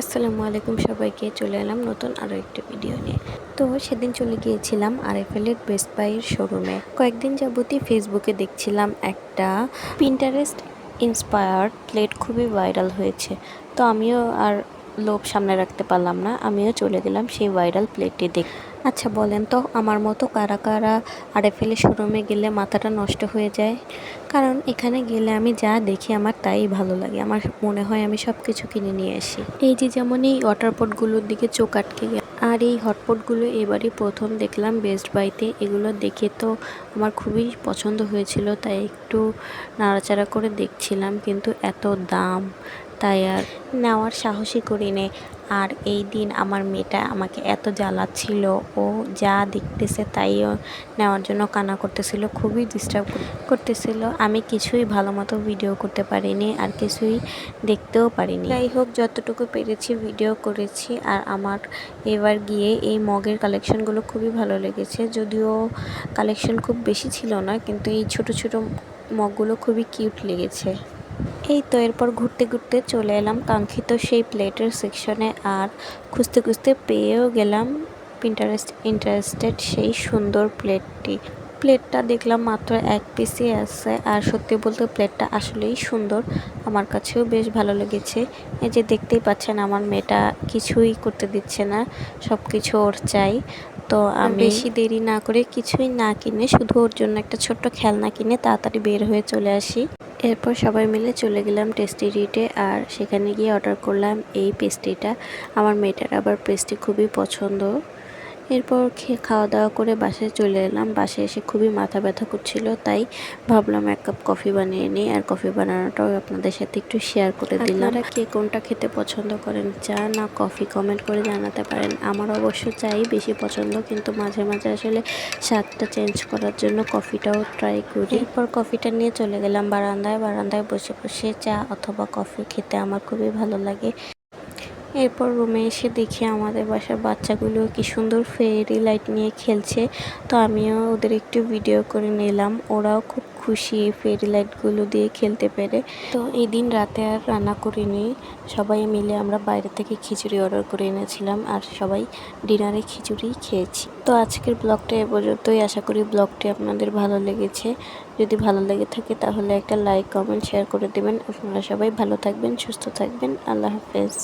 আসসালামু আলাইকুম সবাইকে। চলে এলাম নতুন আরও একটি ভিডিও নিয়ে। তো সেদিন চলে গিয়েছিলাম আরএফএলের বেস্ট বাইয়ের শোরুমে। কয়েকদিন যাবতই ফেসবুকে দেখছিলাম একটা পিন্টারেস্ট ইন্সপায়ার্ড প্লেট খুবই ভাইরাল হয়েছে। তো আমিও আর লোভ সামনে রাখতে পারলাম না, আমিও চলে গেলাম সেই ভাইরাল প্লেটটি দেখ। আচ্ছা বলেন তো, আমার মতো কারা কারা আরএফএলের শোরুমে গেলে মাথাটা নষ্ট হয়ে যায়? কারণ এখানে গেলে আমি যা দেখি আমার তাই ভালো লাগে, আমার মনে হয় আমি সব কিছু কিনে নিয়ে আসি। এই যে যেমন এই ওয়াটার পটগুলোর দিকে চোখ আটকে গেল, আর এই হটপটগুলো এবারই প্রথম দেখলাম বেস্ট বাইতে। এগুলো দেখে তো আমার খুবই পছন্দ হয়েছিল, তাই একটু নাড়াচাড়া করে দেখছিলাম, কিন্তু এত দাম তাই আর নেওয়ার সাহসই করিনি। আর এই দিন আমার মেয়েটা আমাকে এত জ্বালাচ্ছিল, ও যা দেখতেছে তাইও নেওয়ার জন্য কান্না করতেছিল, খুবই ডিস্টার্ব করতেছিল। আমি কিছুই ভালো মতো ভিডিও করতে পারিনি, আর কিছুই দেখতেও পারিনি। যাই হোক, যতটুকু পেরেছি ভিডিও করেছি। আর আমার এবার গিয়ে এই মগের কালেকশনগুলো খুবই ভালো লেগেছে, যদিও কালেকশন খুব বেশি ছিল না, কিন্তু এই ছোট ছোট মগগুলো খুবই কিউট লেগেছে। এই তো এরপর ঘুরতে ঘুরতে চলে এলাম কাঙ্ক্ষিত সেই প্লেটের সেকশনে, আর খুঁজতে খুঁজতে পেয়েও গেলাম ইন্টারেস্টেড সেই সুন্দর প্লেটটা দেখলাম মাত্র এক পিসই আছে, আর সত্যি বলতে প্লেটটা আসলেই সুন্দর, আমার কাছেও বেশ ভালো লেগেছে। এই যে দেখতেই পাচ্ছেন আমার মেয়েটা কিছুই করতে দিচ্ছে না, সব কিছু ওর চাই। তো আমি বেশি দেরি না করে কিছুই না কিনে শুধু ওর জন্য একটা ছোট্ট খেলনা কিনে তাড়াতাড়ি বের হয়ে চলে আসি। এরপর সবাই মিলে চলে গেলাম টেস্টি রিটে, আর সেখানে গিয়ে অর্ডার করলাম এই পেস্ট্রিটা। আমার মেয়েটার আবার পেস্ট্রি খুবই পছন্দ। এরপর খাওয়া দাওয়া করে বাসায় চলে এলাম। বাসায় এসে খুবই মাথা ব্যথা করছিল, তাই ভাবলাম এক কাপ কফি বানিয়ে নিই, আর কফি বানানোটাও আপনাদের সাথে একটু শেয়ার করে দিলাম। আপনারা কে কোনটা খেতে পছন্দ করেন, চা না কফি, কমেন্ট করে জানাতে পারেন। আমার অবশ্য চাই বেশি পছন্দ, কিন্তু মাঝে মাঝে আসলে স্বাদটা চেঞ্জ করার জন্য কফিটাও ট্রাই করি। এরপর কফিটা নিয়ে চলে গেলাম বারান্দায় বসে বসে চা অথবা কফি খেতে আমার খুবই ভালো লাগে। এরপর রুমে এসে দেখি আমাদের বাসার বাচ্চাগুলো কি সুন্দর ফেয়ারি লাইট নিয়ে খেলছে, তো আমিও ওদের একটু ভিডিও করে নিলাম। ওরাও খুব খুশি ফেয়ারি লাইটগুলো দিয়ে খেলতে পেরে। তো এই দিন রাতে আর রান্না করিনি, সবাই মিলে আমরা বাইরে থেকে খিচুড়ি অর্ডার করে এনেছিলাম, আর সবাই ডিনারে খিচুড়ি খেয়েছি। তো আজকের ব্লগটা এ পর্যন্তই। আশা করি ব্লগটি আপনাদের ভালো লেগেছে। যদি ভালো লেগে থাকে তাহলে একটা লাইক, কমেন্ট, শেয়ার করে দেবেন। আপনারা সবাই ভালো থাকবেন, সুস্থ থাকবেন। আল্লাহ হাফেজ।